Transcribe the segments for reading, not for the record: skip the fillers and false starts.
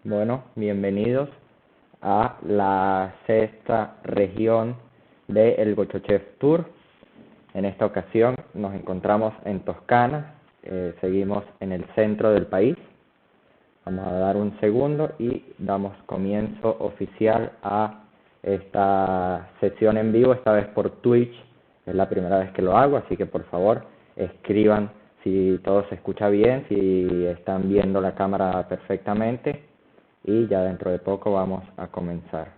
Bueno, bienvenidos a la sexta región del Gocho Chef Tour. En esta ocasión nos encontramos en Toscana, seguimos en el centro del país. Vamos a dar un segundo y damos comienzo oficial a esta sesión en vivo, esta vez por Twitch. Es la primera vez que lo hago, así que por favor escriban si todo se escucha bien, si están viendo la cámara perfectamente. Y ya dentro de poco vamos a comenzar.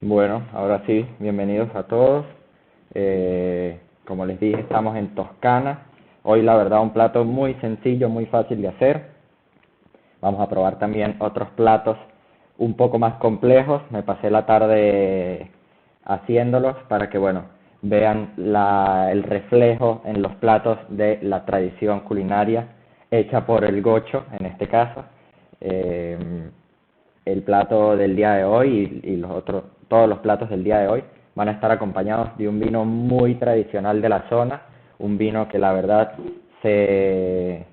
Bueno, ahora sí, bienvenidos a todos. Como les dije, estamos en Toscana. Hoy la verdad un plato muy sencillo, muy fácil de hacer. Vamos a probar también otros platos un poco más complejos. Me pasé la tarde haciéndolos para que, bueno, vean el reflejo en los platos de la tradición culinaria hecha por el Gocho, en este caso. El plato del día de hoy y todos los platos del día de hoy van a estar acompañados de un vino muy tradicional de la zona, un vino que la verdad se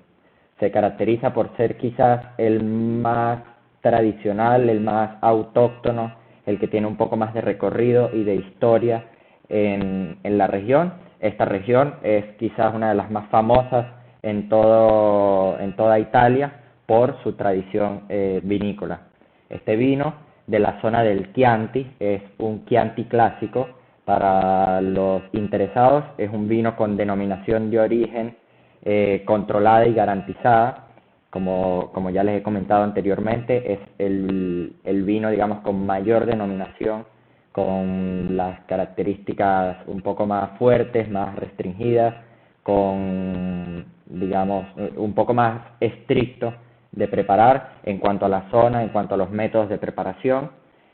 caracteriza por ser quizás el más tradicional, el más autóctono, el que tiene un poco más de recorrido y de historia en la región. Esta región es quizás una de las más famosas en toda Italia por su tradición vinícola. Este vino de la zona del Chianti es un Chianti clásico. Para los interesados es un vino con denominación de origen controlada y garantizada. Como ya les he comentado anteriormente, es el vino, digamos, con mayor denominación, con las características un poco más fuertes, más restringidas, con, digamos, un poco más estricto de preparar en cuanto a la zona, en cuanto a los métodos de preparación.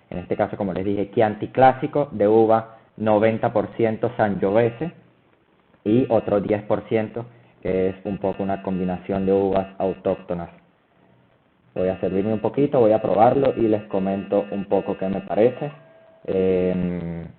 En este caso, como les dije, Chianti clásico, de uva 90% Sangiovese y otro 10% que es un poco una combinación de uvas autóctonas. Voy a servirme un poquito, voy a probarlo y les comento un poco qué me parece.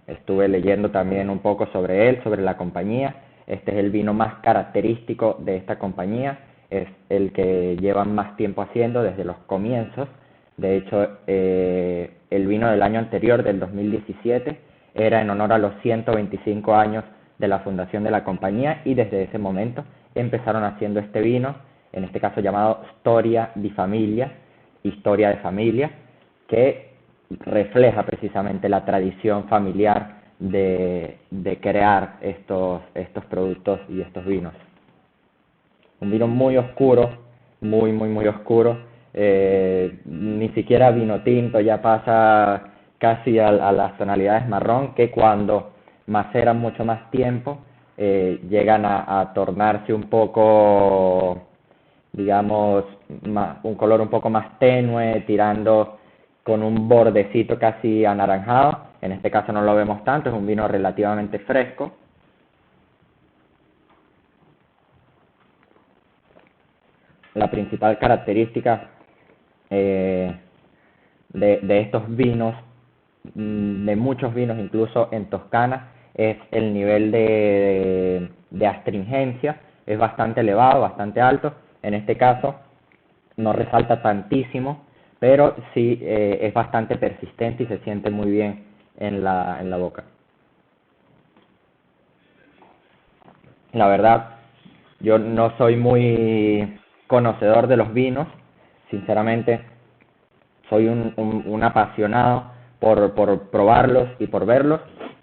Estuve leyendo también un poco sobre él, sobre la compañía. Este es el vino más característico de esta compañía, es el que llevan más tiempo haciendo desde los comienzos. De hecho, el vino del año anterior, del 2017, era en honor a los 125 años de la fundación de la compañía, y desde ese momento empezaron haciendo este vino, en este caso llamado Storia di Famiglia, historia de familia, que refleja precisamente la tradición familiar de crear estos productos y estos vinos. Un vino muy oscuro, muy oscuro, ni siquiera vino tinto, ya pasa casi a las tonalidades marrón, que cuando maceran mucho más tiempo llegan a tornarse un poco, digamos, un color un poco más tenue, tirando con un bordecito casi anaranjado. En este caso no lo vemos tanto, es un vino relativamente fresco. La principal característica de estos vinos, de muchos vinos incluso en Toscana, es el nivel de astringencia. Es bastante elevado, bastante alto. En este caso no resalta tantísimo, pero sí es bastante persistente y se siente muy bien en la boca. La verdad, yo no soy muy conocedor de los vinos, sinceramente soy un apasionado por probarlos y por verlos.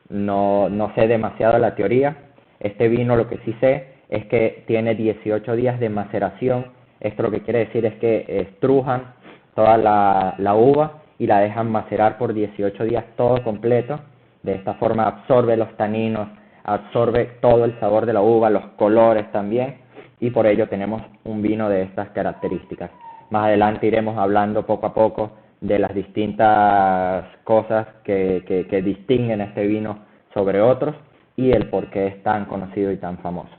No sé demasiado la teoría. Este vino, lo que sí sé es que tiene 18 días de maceración. Esto lo que quiere decir es que estrujan toda la uva y la dejan macerar por 18 días todo completo. De esta forma absorbe los taninos, absorbe todo el sabor de la uva, los colores también, y por ello tenemos un vino de estas características. Más adelante iremos hablando poco a poco de las distintas cosas que distinguen este vino sobre otros y el por qué es tan conocido y tan famoso.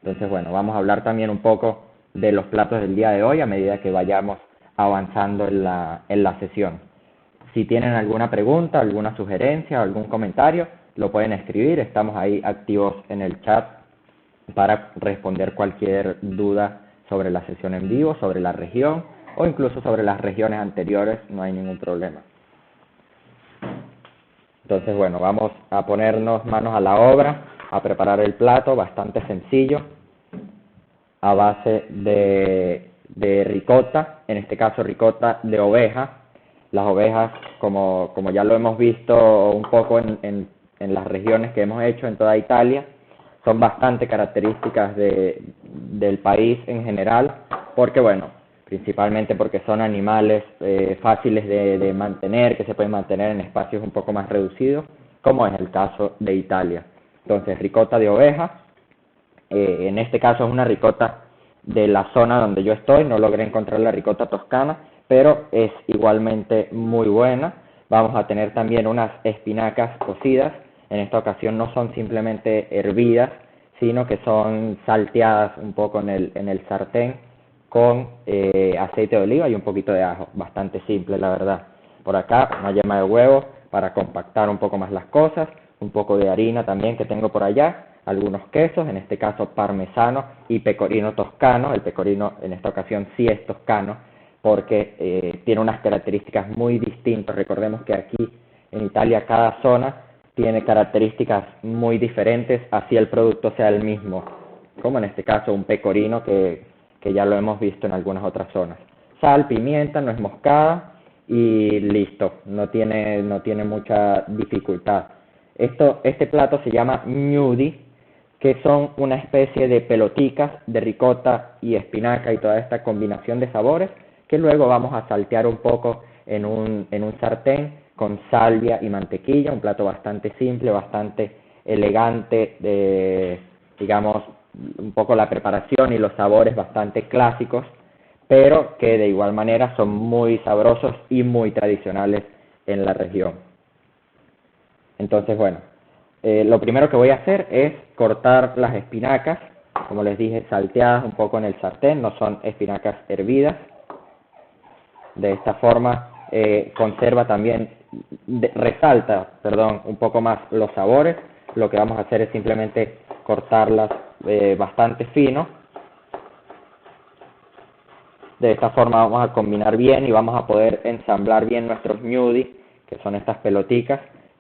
Entonces, bueno, vamos a hablar también un poco de los platos del día de hoy a medida que vayamos avanzando en la sesión. Si tienen alguna pregunta, alguna sugerencia, algún comentario, lo pueden escribir. Estamos ahí activos en el chat para responder cualquier duda sobre la sesión en vivo, sobre la región o incluso sobre las regiones anteriores, no hay ningún problema. Entonces, bueno, vamos a ponernos manos a la obra, a preparar el plato, bastante sencillo, a base de ricota, en este caso ricota de oveja. Las ovejas, como ya lo hemos visto un poco en las regiones que hemos hecho en toda Italia, son bastante características del país en general, porque bueno, principalmente porque son animales fáciles de mantener, que se pueden mantener en espacios un poco más reducidos, como es el caso de Italia. Entonces, ricota de oveja, en este caso es una ricota de la zona donde yo estoy, no logré encontrar la ricota toscana, pero es igualmente muy buena. Vamos a tener también unas espinacas cocidas, en esta ocasión no son simplemente hervidas, sino que son salteadas un poco en el sartén con aceite de oliva y un poquito de ajo, bastante simple la verdad. Por acá una yema de huevo para compactar un poco más las cosas, un poco de harina también que tengo por allá, algunos quesos, en este caso parmesano y pecorino toscano. El pecorino en esta ocasión sí es toscano porque tiene unas características muy distintas. Recordemos que aquí en Italia cada zona tiene características muy diferentes, así el producto sea el mismo, como en este caso un pecorino que ya lo hemos visto en algunas otras zonas. Sal, pimienta, nuez moscada y listo, no tiene mucha dificultad. Este plato se llama gnudi, que son una especie de peloticas de ricota y espinaca y toda esta combinación de sabores que luego vamos a saltear un poco en un sartén con salvia y mantequilla, un plato bastante simple, bastante elegante, digamos, un poco la preparación y los sabores bastante clásicos, pero que de igual manera son muy sabrosos y muy tradicionales en la región. Entonces, bueno, lo primero que voy a hacer es cortar las espinacas, como les dije, salteadas un poco en el sartén, no son espinacas hervidas. De esta forma conserva también, resalta un poco más los sabores. Lo que vamos a hacer es simplemente cortarlas bastante fino. De esta forma vamos a combinar bien y vamos a poder ensamblar bien nuestros gnudi, que son estas peloticas.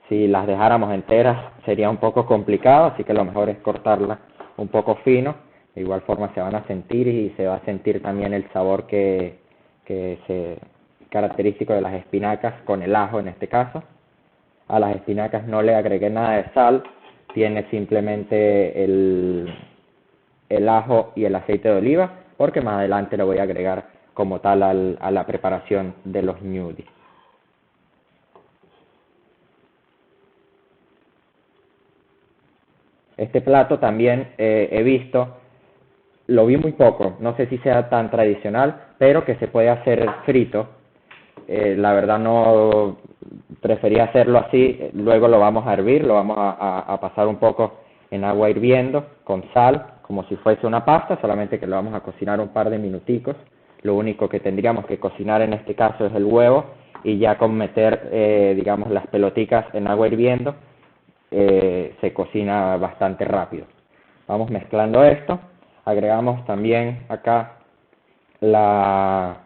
Si las dejáramos enteras sería un poco complicado, así que lo mejor es cortarlas un poco fino. De igual forma se van a sentir y se va a sentir también el sabor que es característico de las espinacas con el ajo en este caso. A las espinacas no le agregué nada de sal, tiene simplemente el ajo y el aceite de oliva, porque más adelante lo voy a agregar como tal a la preparación de los gnudi. Este plato también he visto, lo vi muy poco, no sé si sea tan tradicional, pero que se puede hacer frito. La verdad no prefería hacerlo así, luego lo vamos a hervir, lo vamos a pasar un poco en agua hirviendo con sal, como si fuese una pasta, solamente que lo vamos a cocinar un par de minuticos. Lo único que tendríamos que cocinar en este caso es el huevo, y ya con meter, digamos, las peloticas en agua hirviendo, se cocina bastante rápido. Vamos mezclando esto, agregamos también acá la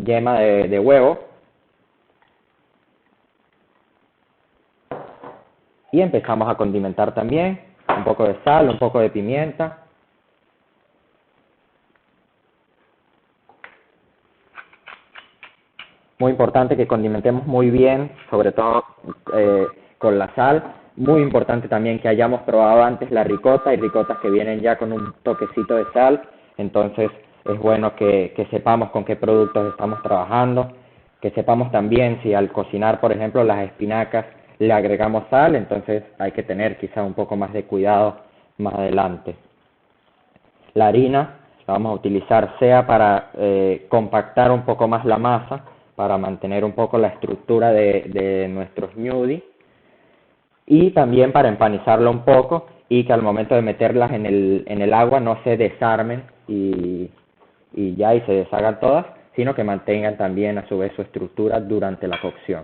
yema de huevo y empezamos a condimentar también, un poco de sal, un poco de pimienta. Muy importante que condimentemos muy bien, sobre todo con la sal. Muy importante también que hayamos probado antes la ricota, hay ricotas que vienen ya con un toquecito de sal, entonces es bueno que sepamos con qué productos estamos trabajando, que sepamos también si al cocinar, por ejemplo, las espinacas le agregamos sal, entonces hay que tener quizá un poco más de cuidado más adelante. La la vamos a utilizar sea para compactar un poco más la masa, para mantener un poco la estructura de nuestros smoothie, y también para empanizarlo un poco y que al momento de meterlas en el agua no se desarmen y ya y se deshagan todas, sino que mantengan también a su vez su estructura durante la cocción.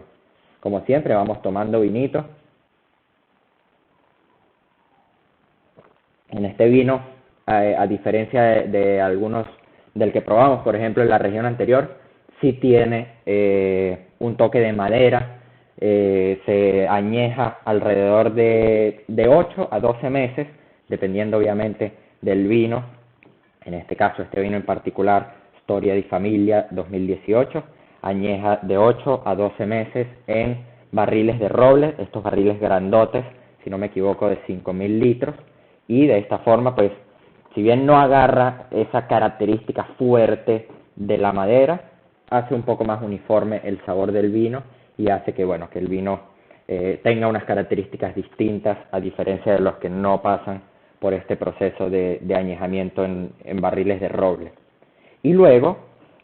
Como siempre vamos tomando vinito. En este vino, a diferencia de algunos del que probamos, por ejemplo, en la región anterior, sí tiene un toque de madera, se añeja alrededor de 8 a 12 meses, dependiendo obviamente del vino. En este caso, este vino en particular, Storia di Famiglia 2018, añeja de 8 a 12 meses en barriles de roble, estos barriles grandotes, si no me equivoco, de 5.000 litros, y de esta forma, pues, si bien no agarra esa característica fuerte de la madera, hace un poco más uniforme el sabor del vino y hace que, bueno, que el vino tenga unas características distintas a diferencia de los que no pasan por este proceso de añejamiento en barriles de roble. Y luego,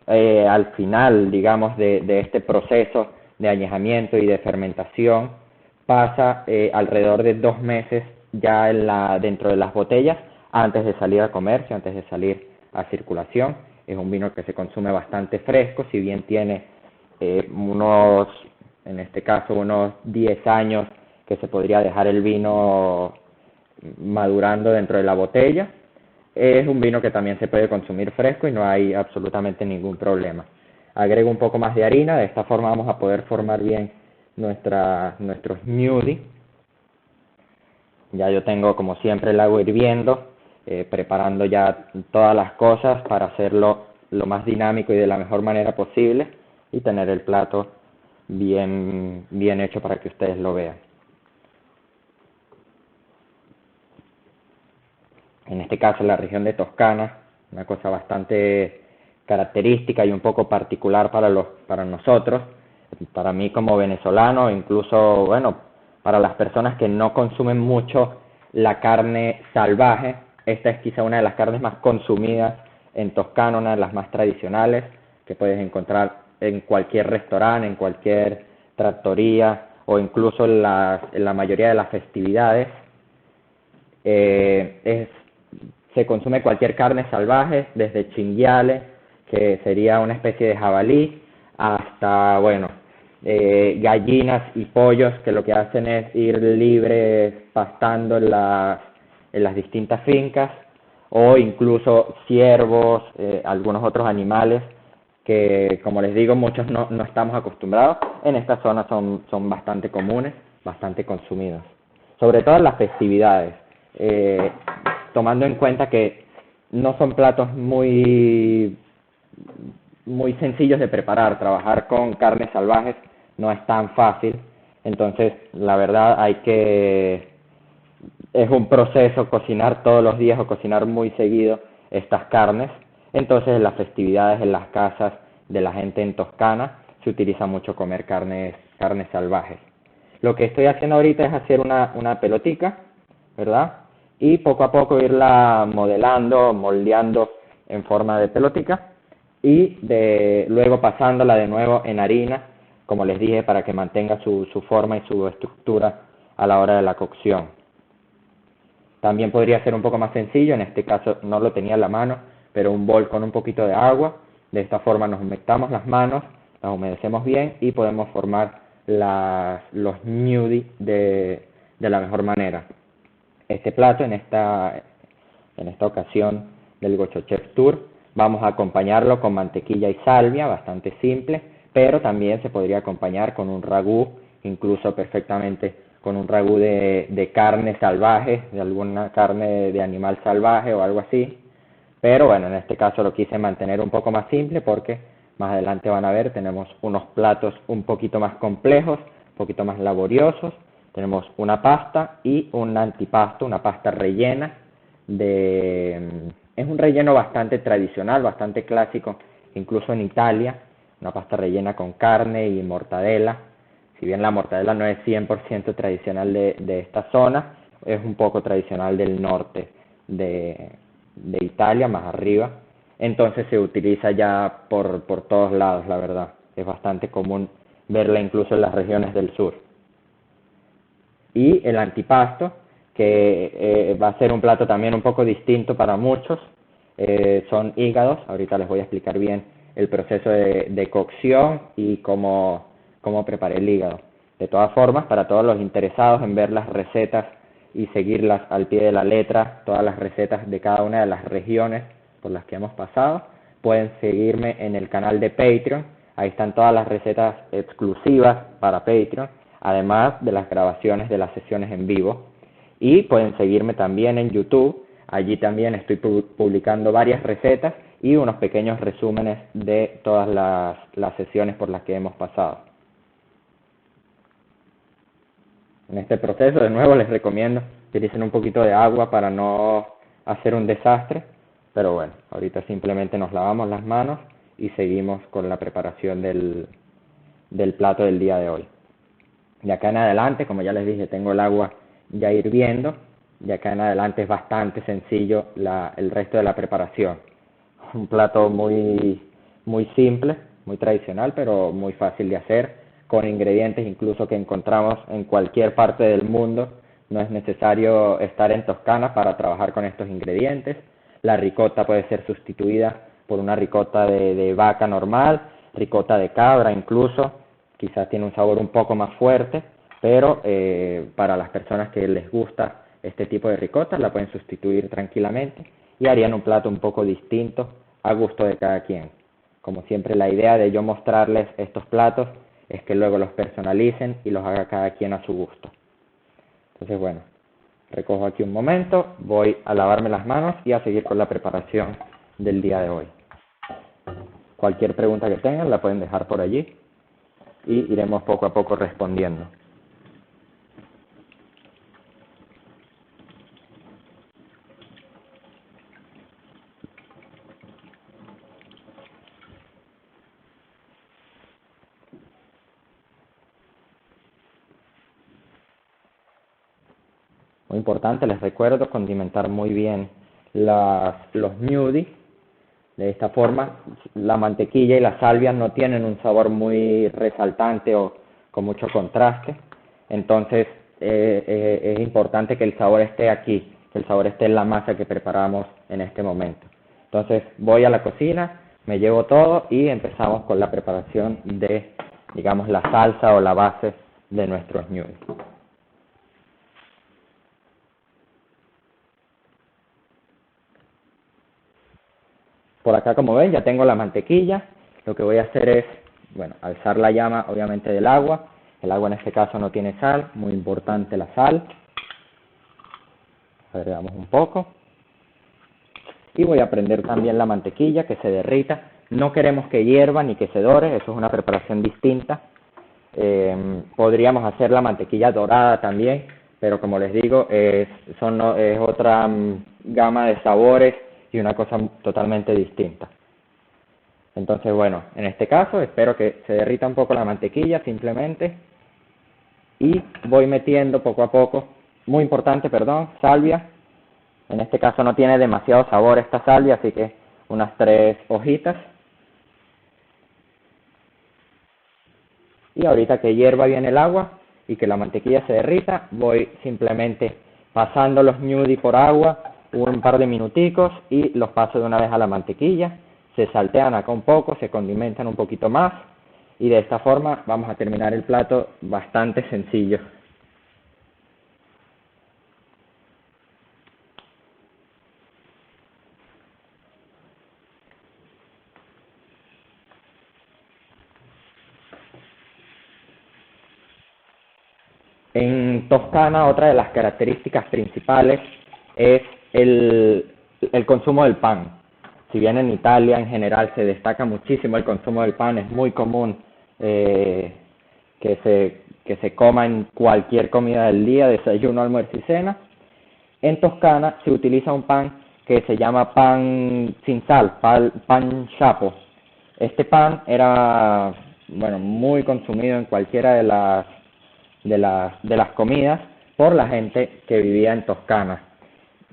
al final, digamos, de este proceso de añejamiento y de fermentación, pasa alrededor de 2 meses ya dentro de las botellas antes de salir a comercio, antes de salir a circulación. Es un vino que se consume bastante fresco, si bien tiene en este caso, unos 10 años que se podría dejar el vino madurando dentro de la botella. Es un vino que también se puede consumir fresco y no hay absolutamente ningún problema. Agrego un poco más de harina, de esta forma vamos a poder formar bien nuestro smoothie. Ya yo tengo, como siempre, el agua hirviendo, preparando ya todas las cosas para hacerlo lo más dinámico y de la mejor manera posible y tener el plato bien hecho para que ustedes lo vean. En este caso, en la región de Toscana, una cosa bastante característica y un poco particular para nosotros, para mí como venezolano, incluso, bueno, para las personas que no consumen mucho la carne salvaje. Esta es quizá una de las carnes más consumidas en Toscana, una de las más tradicionales que puedes encontrar en cualquier restaurante, en cualquier trattoria o incluso en la mayoría de las festividades. Se consume cualquier carne salvaje, desde cinghiale, que sería una especie de jabalí, hasta, bueno, gallinas y pollos que lo que hacen es ir libres pastando en las distintas fincas, o incluso ciervos, algunos otros animales que, como les digo, muchos no estamos acostumbrados. En esta zona son bastante comunes, bastante consumidos, sobre todo en las festividades, tomando en cuenta que no son platos muy sencillos de preparar. Trabajar con carnes salvajes no es tan fácil, entonces la verdad es un proceso cocinar todos los días o cocinar muy seguido estas carnes. Entonces en las festividades, en las casas de la gente en Toscana, se utiliza mucho comer carnes salvajes. Lo que estoy haciendo ahorita es hacer una pelotica, ¿verdad? Y poco a poco irla modelando, moldeando en forma de pelotica y luego pasándola de nuevo en harina, como les dije, para que mantenga su forma y su estructura a la hora de la cocción. También podría ser un poco más sencillo, en este caso no lo tenía en la mano, pero un bol con un poquito de agua. De esta forma nos humectamos las manos, las humedecemos bien y podemos formar los smoothie de la mejor manera. Este plato, en esta ocasión del Gocho Chef Tour, vamos a acompañarlo con mantequilla y salvia, bastante simple, pero también se podría acompañar con un ragú, incluso perfectamente con un ragú de carne salvaje, de alguna carne de animal salvaje o algo así. Pero bueno, en este caso lo quise mantener un poco más simple porque más adelante van a ver, tenemos unos platos un poquito más complejos, un poquito más laboriosos. Tenemos una pasta y un antipasto, una pasta rellena es un relleno bastante tradicional, bastante clásico, incluso en Italia, una pasta rellena con carne y mortadela. Si bien la mortadela no es 100% tradicional de esta zona, es un poco tradicional del norte de Italia, más arriba. entonces se utiliza ya por todos lados, la verdad. Es bastante común verla incluso en las regiones del sur. Y el antipasto, que va a ser un plato también un poco distinto para muchos, son hígados. Ahorita les voy a explicar bien el proceso de cocción y cómo preparé el hígado. De todas formas, para todos los interesados en ver las recetas y seguirlas al pie de la letra, todas las recetas de cada una de las regiones por las que hemos pasado, pueden seguirme en el canal de Patreon. Ahí están todas las recetas exclusivas para Patreon, además de las grabaciones de las sesiones en vivo. Y pueden seguirme también en YouTube. Allí también estoy publicando varias recetas y unos pequeños resúmenes de todas las sesiones por las que hemos pasado. En este proceso, de nuevo, les recomiendo que utilicen un poquito de agua para no hacer un desastre, pero bueno, ahorita simplemente nos lavamos las manos y seguimos con la preparación del plato del día de hoy. De acá en adelante, como ya les dije, tengo el agua ya hirviendo. De acá en adelante es bastante sencillo el resto de la preparación. Un plato muy simple, muy tradicional, pero muy fácil de hacer, con ingredientes incluso que encontramos en cualquier parte del mundo. No es necesario estar en Toscana para trabajar con estos ingredientes. La ricota puede ser sustituida por una ricota de vaca normal, ricota de cabra incluso. Quizás tiene un sabor un poco más fuerte, pero para las personas que les gusta este tipo de ricota la pueden sustituir tranquilamente y harían un plato un poco distinto a gusto de cada quien. Como siempre, la idea de yo mostrarles estos platos es que luego los personalicen y los haga cada quien a su gusto. Entonces, bueno, recojo aquí un momento, voy a lavarme las manos y a seguir con la preparación del día de hoy. Cualquier pregunta que tengan la pueden dejar por allí y iremos poco a poco respondiendo. Muy importante, les recuerdo condimentar muy bien los gnudi. De esta forma, la mantequilla y la salvia no tienen un sabor muy resaltante o con mucho contraste. Entonces, es importante que el sabor esté aquí, que el sabor esté en la masa que preparamos en este momento. Entonces, voy a la cocina, me llevo todo y empezamos con la preparación de, digamos, la salsa o la base de nuestros gnudi. Por acá, como ven, ya tengo la mantequilla. Lo que voy a hacer es, bueno, alzar la llama, obviamente, del agua. El agua en este caso no tiene sal, muy importante la sal. Agregamos un poco. Y voy a prender también la mantequilla, que se derrita. No queremos que hierva ni que se dore, eso es una preparación distinta. Podríamos hacer la mantequilla dorada también, pero como les digo, es otra gama de sabores y una cosa totalmente distinta. Entonces, bueno, en este caso espero que se derrita un poco la mantequilla simplemente y voy metiendo poco a poco, muy importante, perdón, salvia. En este caso no tiene demasiado sabor esta salvia, así que unas 3 hojitas. Y ahorita que hierva bien el agua y que la mantequilla se derrita, voy simplemente pasando los gnudi por agua un par de minuticos y los paso de una vez a la mantequilla. Se saltean acá un poco, se condimentan un poquito más y de esta forma vamos a terminar el plato bastante sencillo. En Toscana, otra de las características principales es el consumo del pan. Si bien en Italia en general se destaca muchísimo el consumo del pan, es muy común que se coma en cualquier comida del día, desayuno, almuerzo y cena. En Toscana se utiliza un pan que se llama pan sin sal, pan chapo. Este pan era, bueno, muy consumido en cualquiera de las comidas por la gente que vivía en Toscana.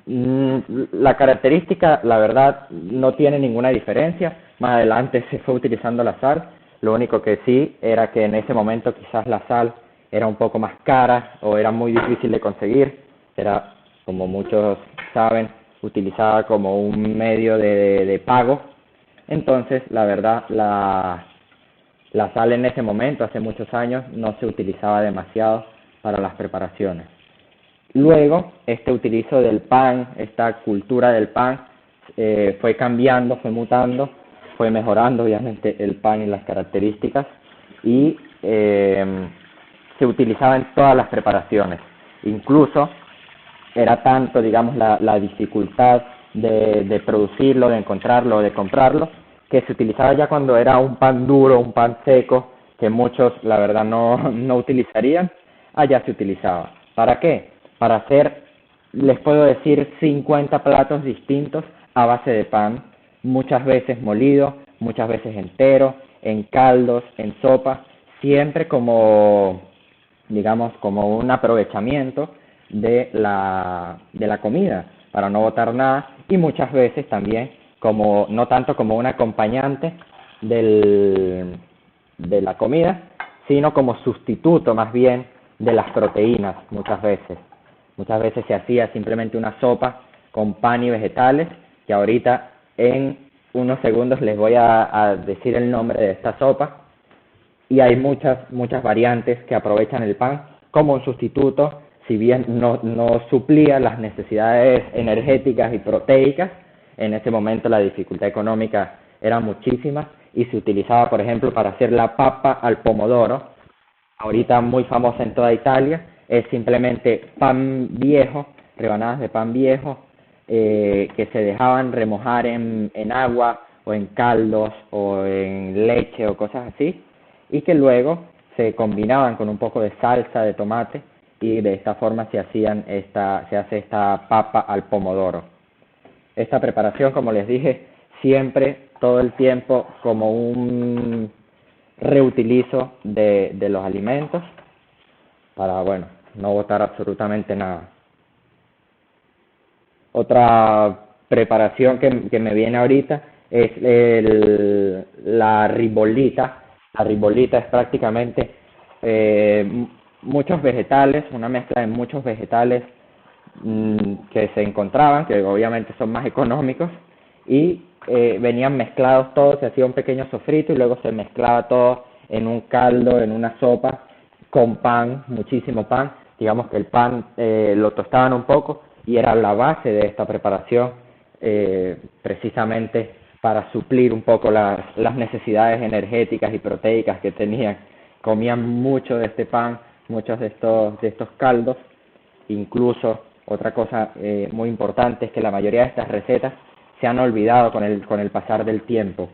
Mm, La característica, la verdad, no tiene ninguna diferencia. Más adelante se fue utilizando la sal. Lo único que sí era que en ese momento quizás la sal era un poco más cara o era muy difícil de conseguir. Era, como muchos saben, utilizada como un medio de pago. Entonces, la verdad, la sal en ese momento, hace muchos años, no se utilizaba demasiado para las preparaciones. Luego, este utilizo del pan, esta cultura del pan, fue cambiando, fue mutando, fue mejorando obviamente el pan y las características y se utilizaba en todas las preparaciones. Incluso era tanto, digamos, la dificultad de producirlo, de encontrarlo, de comprarlo, que se utilizaba ya cuando era un pan duro, un pan seco, que muchos, la verdad, no utilizarían, allá se utilizaba. ¿Para qué? Para hacer, les puedo decir, 50 platos distintos a base de pan, muchas veces molido, muchas veces entero, en caldos, en sopa, siempre como, digamos, como un aprovechamiento de la comida, para no botar nada, y muchas veces también como, no tanto como un acompañante de la comida, sino como sustituto más bien de las proteínas muchas veces. Muchas veces se hacía simplemente una sopa con pan y vegetales, que ahorita en unos segundos les voy a decir el nombre de esta sopa, y hay muchas variantes que aprovechan el pan como un sustituto, si bien no suplía las necesidades energéticas y proteicas. En ese momento la dificultad económica era muchísima y se utilizaba, por ejemplo, para hacer la papa al pomodoro, ahorita muy famosa en toda Italia. Es simplemente pan viejo, rebanadas de pan viejo, que se dejaban remojar en agua o en caldos o en leche o cosas así, y que luego se combinaban con un poco de salsa de tomate y de esta forma se hace esta papa al pomodoro. Esta preparación, como les dije, siempre, todo el tiempo, como un reutilizo de los alimentos para, bueno, no botar absolutamente nada. Otra preparación que me viene ahorita es la ribolita. La ribolita es prácticamente muchos vegetales, una mezcla de muchos vegetales que se encontraban, que obviamente son más económicos, y venían mezclados todos, se hacía un pequeño sofrito y luego se mezclaba todo en un caldo, en una sopa, con pan, muchísimo pan. Digamos que el pan lo tostaban un poco y era la base de esta preparación, precisamente para suplir un poco las necesidades energéticas y proteicas que tenían. Comían mucho de este pan, muchos de estos caldos. Incluso otra cosa muy importante es que la mayoría de estas recetas se han olvidado con el pasar del tiempo.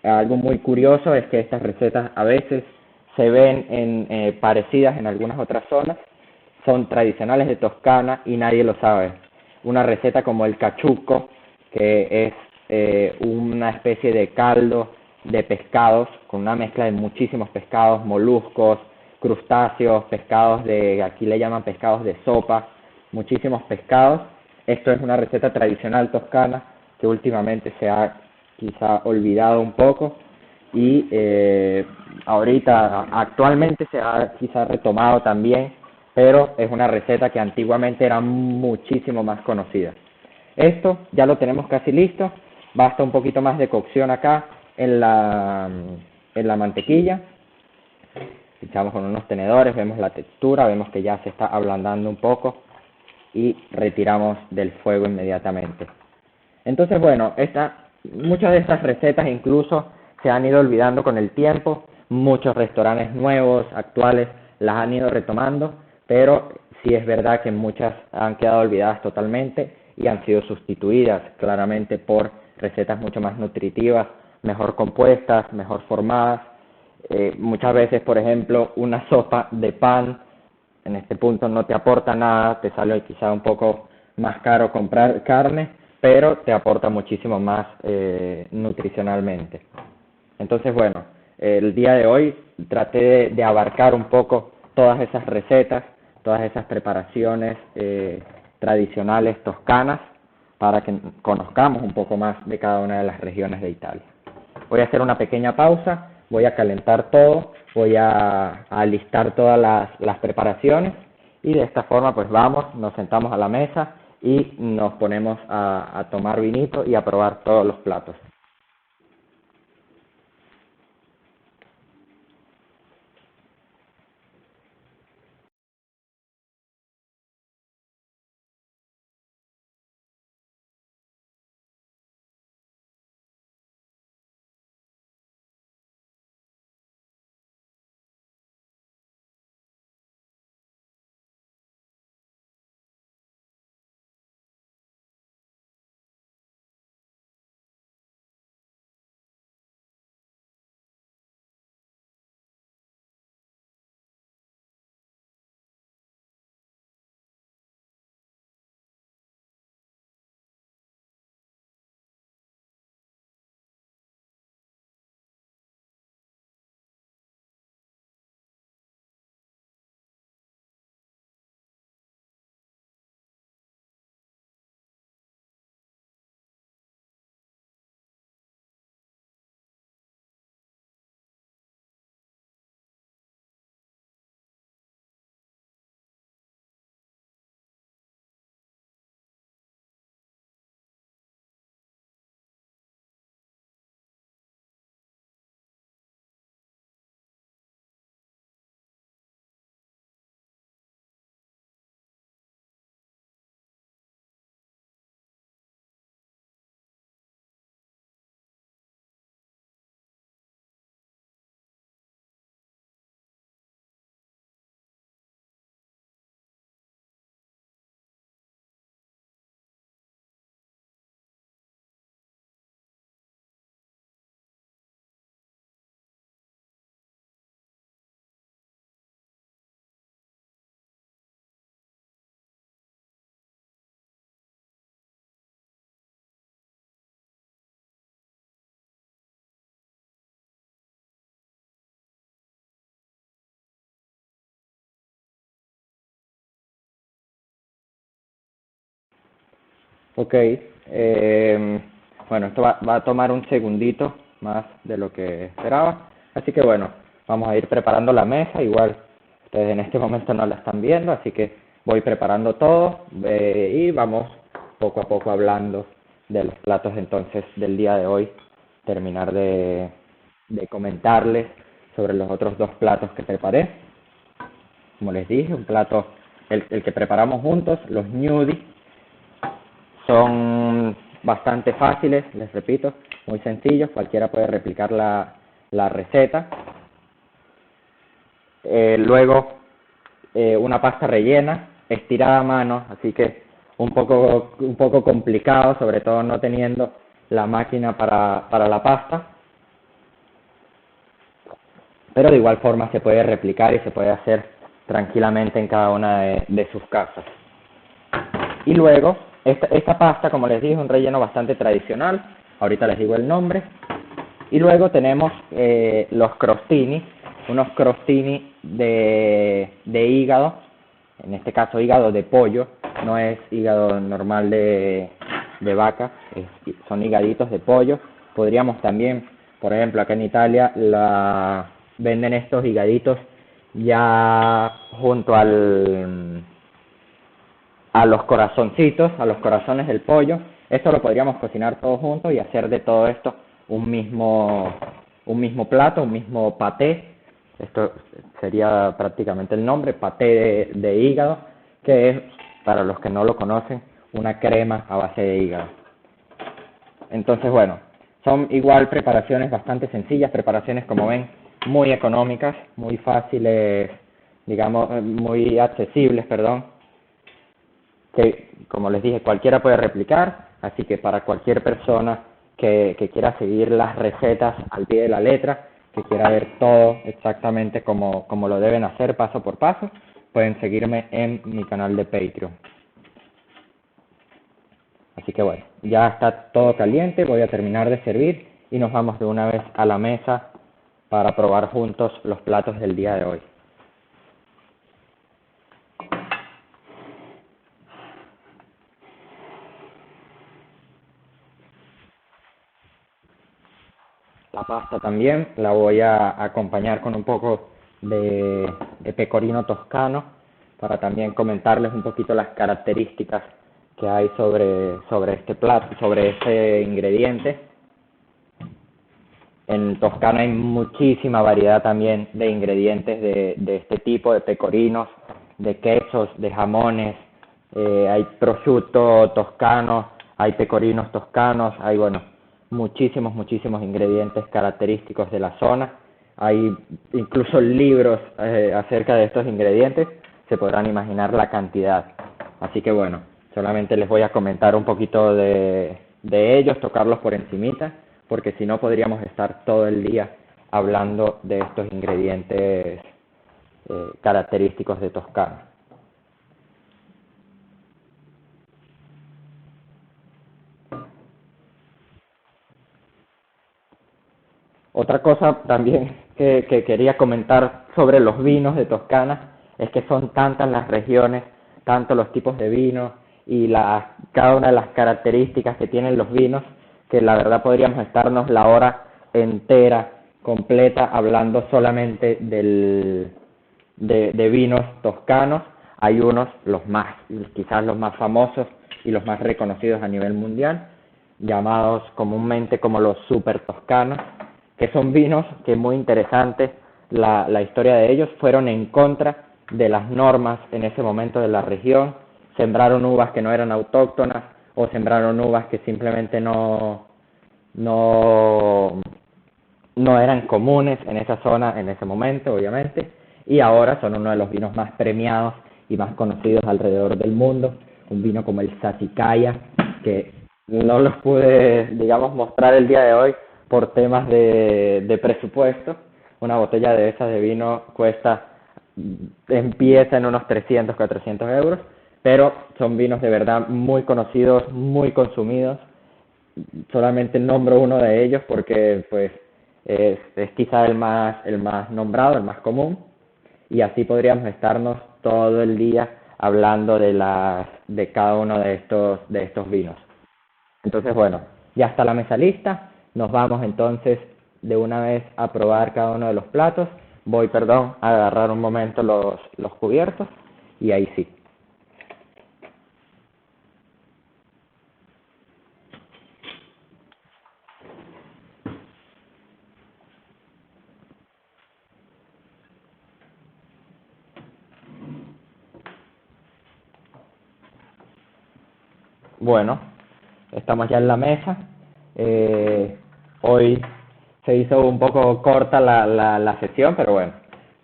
Algo muy curioso es que estas recetas a veces se ven parecidas en algunas otras zonas, son tradicionales de Toscana y nadie lo sabe. Una receta como el cachuco, que es una especie de caldo de pescados, con una mezcla de muchísimos pescados, moluscos, crustáceos, pescados aquí le llaman pescados de sopa, muchísimos pescados. Esto es una receta tradicional toscana que últimamente se ha quizá olvidado un poco y ahorita actualmente se ha quizá retomado también, pero es una receta que antiguamente era muchísimo más conocida. Esto ya lo tenemos casi listo, basta un poquito más de cocción acá en la mantequilla. Echamos con unos tenedores, vemos la textura, vemos que ya se está ablandando un poco y retiramos del fuego inmediatamente. Entonces, bueno, muchas de estas recetas incluso se han ido olvidando con el tiempo, muchos restaurantes nuevos, actuales, las han ido retomando, pero sí es verdad que muchas han quedado olvidadas totalmente y han sido sustituidas claramente por recetas mucho más nutritivas, mejor compuestas, mejor formadas. Muchas veces, por ejemplo, una sopa de pan en este punto no te aporta nada, te sale quizá un poco más caro comprar carne, pero te aporta muchísimo más nutricionalmente. Entonces, bueno, el día de hoy traté de abarcar un poco todas esas recetas, todas esas preparaciones tradicionales toscanas para que conozcamos un poco más de cada una de las regiones de Italia. Voy a hacer una pequeña pausa, voy a calentar todo, voy a alistar todas las preparaciones y de esta forma pues vamos, nos sentamos a la mesa y nos ponemos a tomar vinito y a probar todos los platos. Ok, bueno, esto va a tomar un segundito más de lo que esperaba, así que bueno, vamos a ir preparando la mesa, igual ustedes en este momento no la están viendo, así que voy preparando todo y vamos poco a poco hablando de los platos entonces del día de hoy, terminar de comentarles sobre los otros dos platos que preparé. Como les dije, un plato, el que preparamos juntos, los gnudi, son bastante fáciles, les repito, muy sencillos, cualquiera puede replicar la receta. Luego, una pasta rellena, estirada a mano, así que un poco complicado, sobre todo no teniendo la máquina para la pasta, pero de igual forma se puede replicar y se puede hacer tranquilamente en cada una de sus casas. Y luego, esta pasta, como les dije, es un relleno bastante tradicional, ahorita les digo el nombre. Y luego tenemos los crostini, unos crostini de hígado, en este caso hígado de pollo, no es hígado normal de vaca, son hígaditos de pollo. Podríamos también, por ejemplo, acá en Italia venden estos hígaditos ya junto a los corazoncitos, a los corazones del pollo. Esto lo podríamos cocinar todo junto y hacer de todo esto un mismo plato, un mismo paté. Esto sería prácticamente el nombre, paté de hígado, que es, para los que no lo conocen, una crema a base de hígado. Entonces, bueno, son igual preparaciones bastante sencillas, preparaciones, como ven, muy económicas, muy fáciles, digamos, muy accesibles, perdón, que, como les dije, cualquiera puede replicar, así que para cualquier persona que quiera seguir las recetas al pie de la letra, que quiera ver todo exactamente como lo deben hacer paso por paso, pueden seguirme en mi canal de Patreon. Así que bueno, ya está todo caliente, voy a terminar de servir y nos vamos de una vez a la mesa para probar juntos los platos del día de hoy. La pasta también la voy a acompañar con un poco de pecorino toscano para también comentarles un poquito las características que hay sobre este plato, sobre este ingrediente. En Toscana hay muchísima variedad también de ingredientes de este tipo, de pecorinos, de quesos, de jamones, hay prosciutto toscano, hay pecorinos toscanos, hay, bueno, muchísimos ingredientes característicos de la zona. Hay incluso libros acerca de estos ingredientes, se podrán imaginar la cantidad. Así que bueno, solamente les voy a comentar un poquito de ellos, tocarlos por encimita, porque si no podríamos estar todo el día hablando de estos ingredientes característicos de Toscana. Otra cosa también que quería comentar sobre los vinos de Toscana es que son tantas las regiones, tantos los tipos de vino y cada una de las características que tienen los vinos, que la verdad podríamos estarnos la hora entera completa hablando solamente de vinos toscanos. Hay unos, quizás los más famosos y los más reconocidos a nivel mundial, llamados comúnmente como los super toscanos, que son vinos que, muy interesantes, la historia de ellos, fueron en contra de las normas en ese momento de la región, sembraron uvas que no eran autóctonas o sembraron uvas que simplemente no, no eran comunes en esa zona en ese momento, obviamente, y ahora son uno de los vinos más premiados y más conocidos alrededor del mundo. Un vino como el Sassicaia, que no los pude, digamos, mostrar el día de hoy por temas de presupuesto. Una botella de esas de vino empieza en unos 300, 400 euros, pero son vinos de verdad muy conocidos, muy consumidos. Solamente nombro uno de ellos porque pues es quizá el más nombrado, el más común, y así podríamos estarnos todo el día hablando de cada uno de estos vinos. Entonces, bueno, ya está la mesa lista, nos vamos entonces de una vez a probar cada uno de los platos. Voy, perdón, a agarrar un momento los cubiertos y ahí sí. Bueno, estamos ya en la mesa. Hoy se hizo un poco corta la sesión, pero bueno,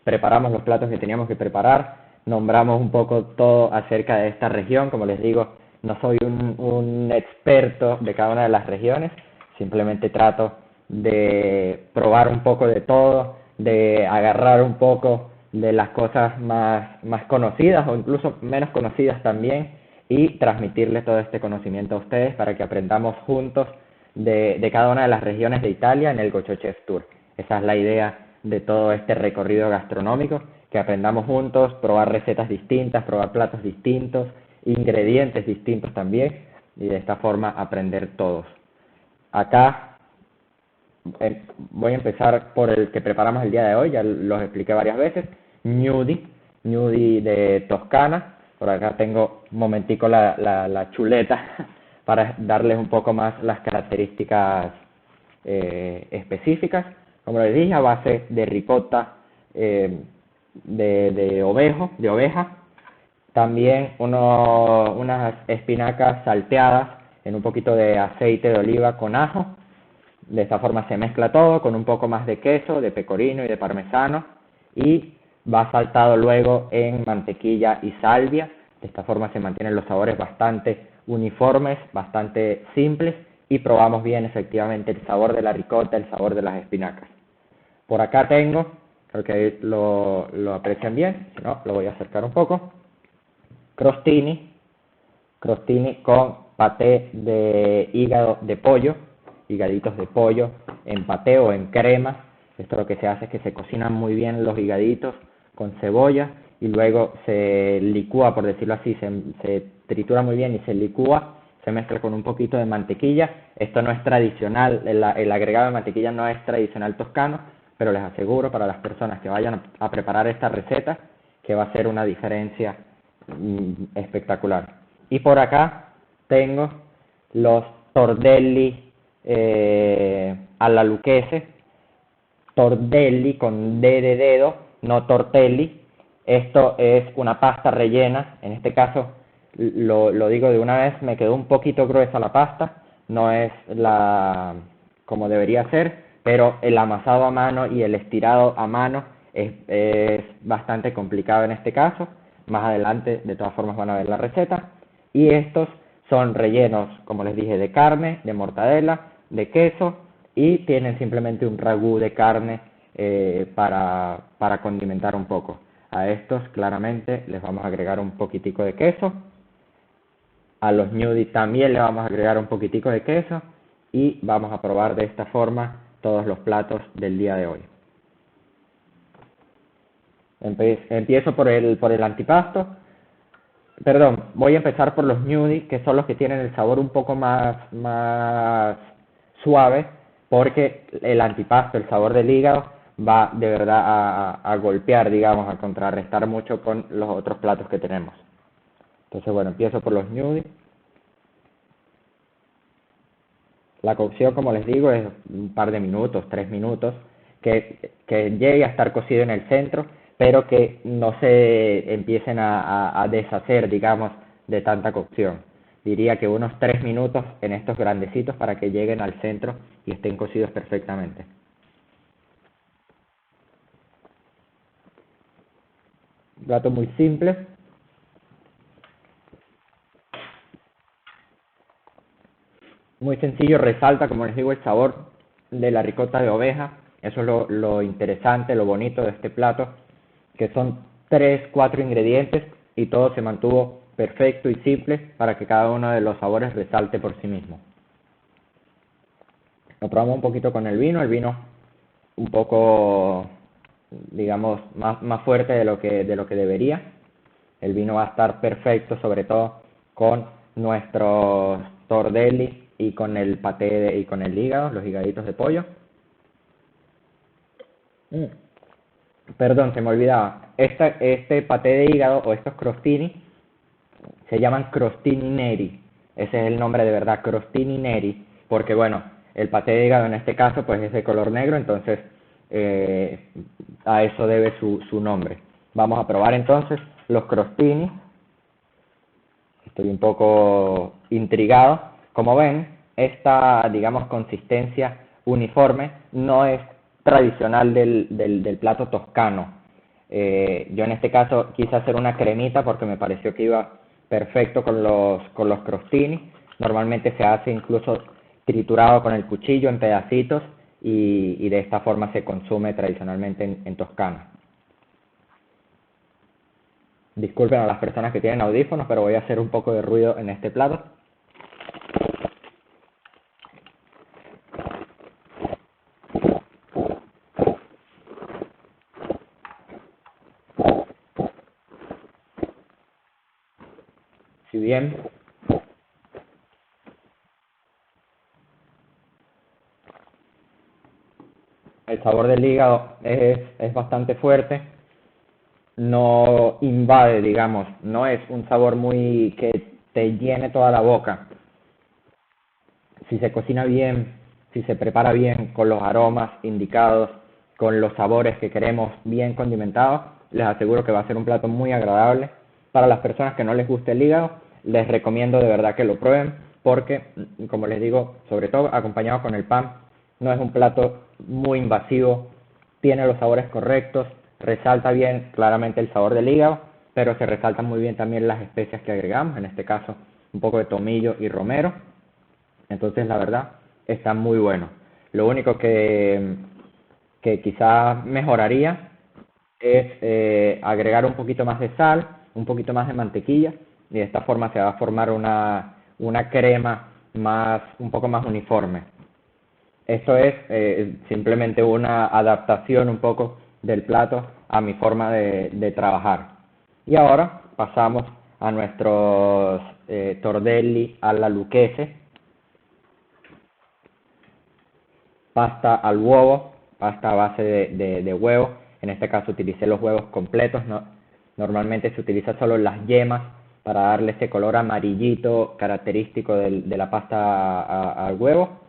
preparamos los platos que teníamos que preparar, nombramos un poco todo acerca de esta región. Como les digo, no soy un experto de cada una de las regiones, simplemente trato de probar un poco de todo, de agarrar un poco de las cosas más conocidas o incluso menos conocidas también, y transmitirles todo este conocimiento a ustedes para que aprendamos juntos de cada una de las regiones de Italia en el Gocho Chef Tour. Esa es la idea de todo este recorrido gastronómico, que aprendamos juntos, probar recetas distintas, probar platos distintos, ingredientes distintos también, y de esta forma aprender todos. Acá voy a empezar por el que preparamos el día de hoy, ya los expliqué varias veces, gnudi de Toscana. Por acá tengo un momentico la chuleta para darles un poco más las características específicas. Como les dije, a base de ricota de oveja. También unas espinacas salteadas en un poquito de aceite de oliva con ajo. De esta forma se mezcla todo con un poco más de queso, de pecorino y de parmesano, y va saltado luego en mantequilla y salvia. De esta forma se mantienen los sabores bastante uniformes, bastante simples, y probamos bien efectivamente el sabor de la ricota, el sabor de las espinacas. Por acá tengo, creo que lo aprecian bien, si no, lo voy a acercar un poco, crostini con paté de hígado de pollo, higaditos de pollo en paté o en crema. Esto lo que se hace es que se cocinan muy bien los higaditos con cebolla y luego se licúa, por decirlo así, se tritura muy bien y se licúa se mezcla con un poquito de mantequilla. Esto no es tradicional, el agregado de mantequilla no es tradicional toscano, pero les aseguro para las personas que vayan a preparar esta receta que va a ser una diferencia espectacular. Y por acá tengo los tordelli alla lucchese, tordelli con D de dedo, no tortelli. Esto es una pasta rellena, en este caso lo digo de una vez, me quedó un poquito gruesa la pasta, no es como debería ser, pero el amasado a mano y el estirado a mano es bastante complicado en este caso. Más adelante de todas formas van a ver la receta. Y estos son rellenos, como les dije, de carne, de mortadela, de queso, y tienen simplemente un ragú de carne para condimentar un poco. A estos claramente les vamos a agregar un poquitico de queso. A los gnudi también le vamos a agregar un poquitico de queso y vamos a probar de esta forma todos los platos del día de hoy. Empiezo por el antipasto. Perdón, voy a empezar por los gnudi, que son los que tienen el sabor un poco más suave, porque el antipasto, el sabor del hígado, va de verdad a golpear, digamos, a contrarrestar mucho con los otros platos que tenemos. Entonces, bueno, empiezo por los gnudi. La cocción, como les digo, es un par de minutos, 3 minutos, que llegue a estar cocido en el centro, pero que no se empiecen a deshacer, digamos, de tanta cocción. Diría que unos 3 minutos en estos grandecitos para que lleguen al centro y estén cocidos perfectamente. Un plato muy simple. Muy sencillo, resalta, como les digo, el sabor de la ricota de oveja. Eso es lo interesante, lo bonito de este plato, que son 3, 4 ingredientes y todo se mantuvo perfecto y simple para que cada uno de los sabores resalte por sí mismo. Lo probamos un poquito con el vino un poco, digamos, más fuerte de lo que debería. El vino va a estar perfecto, sobre todo con nuestros tordelli y con el paté y con el hígado, los higaditos de pollo. Perdón, se me olvidaba. Este paté de hígado o estos crostini se llaman crostini neri. Ese es el nombre de verdad, crostini neri, porque bueno, el paté de hígado en este caso pues es de color negro, entonces a eso debe su nombre. Vamos a probar entonces los crostini. Estoy un poco intrigado. Como ven, esta, digamos, consistencia uniforme no es tradicional del plato toscano. Yo en este caso quise hacer una cremita porque me pareció que iba perfecto con los crostini. Normalmente se hace incluso triturado con el cuchillo en pedacitos y de esta forma se consume tradicionalmente en Toscana. Disculpen a las personas que tienen audífonos, pero voy a hacer un poco de ruido en este plato. Si bien el sabor del hígado es bastante fuerte, no invade, digamos, no es un sabor muy que te llene toda la boca. Si se cocina bien, si se prepara bien, con los aromas indicados, con los sabores que queremos bien condimentados, les aseguro que va a ser un plato muy agradable. Para las personas que no les guste el hígado, les recomiendo de verdad que lo prueben, porque, como les digo, sobre todo acompañado con el pan, no es un plato muy invasivo, tiene los sabores correctos, resalta bien claramente el sabor del hígado, pero se resaltan muy bien también las especias que agregamos, en este caso un poco de tomillo y romero. Entonces, la verdad, está muy bueno. Lo único que quizás mejoraría es agregar un poquito más de sal, un poquito más de mantequilla, y de esta forma se va a formar una crema un poco más uniforme. Esto es simplemente una adaptación un poco del plato a mi forma de trabajar. Y ahora pasamos a nuestros tordelli alla lucchese, pasta al huevo, pasta a base de huevo. En este caso utilicé los huevos completos, ¿no? Normalmente se utiliza solo las yemas para darle ese color amarillito característico de la pasta al huevo.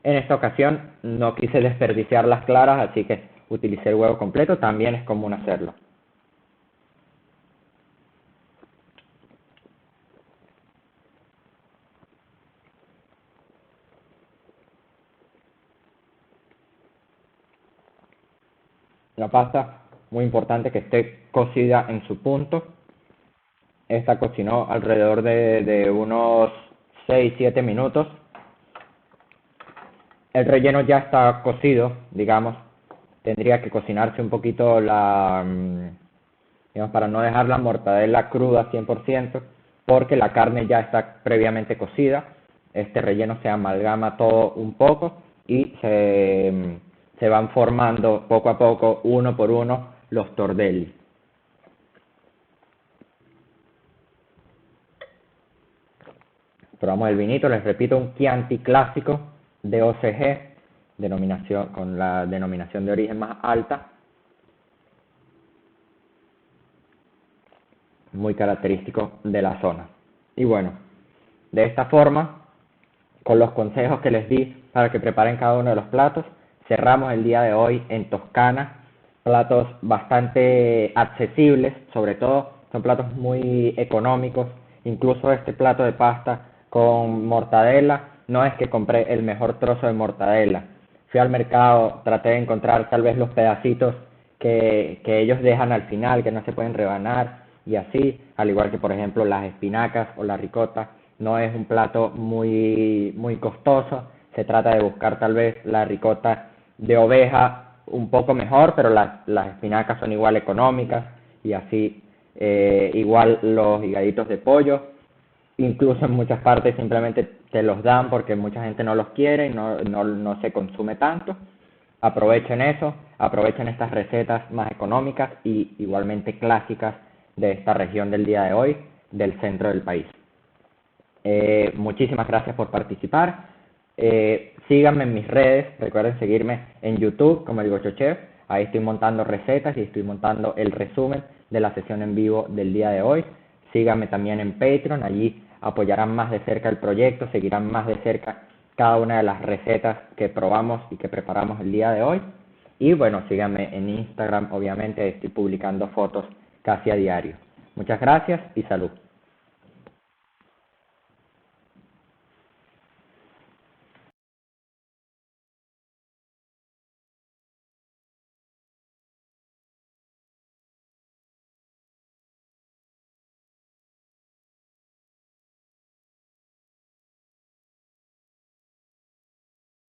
En esta ocasión no quise desperdiciar las claras, así que utilicé el huevo completo, también es común hacerlo. La pasta, muy importante que esté cocida en su punto. Esta cocinó alrededor de unos 6-7 minutos. El relleno ya está cocido, digamos. Tendría que cocinarse un poquito digamos, para no dejar la mortadela cruda 100%, porque la carne ya está previamente cocida. Este relleno se amalgama todo un poco y se van formando poco a poco, uno por uno, los tordelli. Probamos el vinito, les repito, un Chianti clásico de OCG, con la denominación de origen más alta, muy característico de la zona. Y bueno, de esta forma, con los consejos que les di para que preparen cada uno de los platos, cerramos el día de hoy en Toscana. Platos bastante accesibles, sobre todo son platos muy económicos. Incluso este plato de pasta con mortadela, no es que compré el mejor trozo de mortadela. Fui al mercado, traté de encontrar tal vez los pedacitos que ellos dejan al final, que no se pueden rebanar, y así, al igual que por ejemplo las espinacas o la ricota. No es un plato muy costoso, se trata de buscar tal vez la ricota de oveja un poco mejor, pero las espinacas son igual económicas, y así igual los higaditos de pollo. Incluso en muchas partes simplemente te los dan porque mucha gente no los quiere y no se consume tanto. Aprovechen eso, aprovechen estas recetas más económicas y igualmente clásicas de esta región del día de hoy, del centro del país. Muchísimas gracias por participar. Síganme en mis redes, recuerden seguirme en YouTube como el Gocho Chef. Ahí estoy montando recetas y estoy montando el resumen de la sesión en vivo del día de hoy. Síganme también en Patreon, allí apoyarán más de cerca el proyecto, seguirán más de cerca cada una de las recetas que probamos y que preparamos el día de hoy. Y bueno, síganme en Instagram, obviamente estoy publicando fotos casi a diario. Muchas gracias y salud.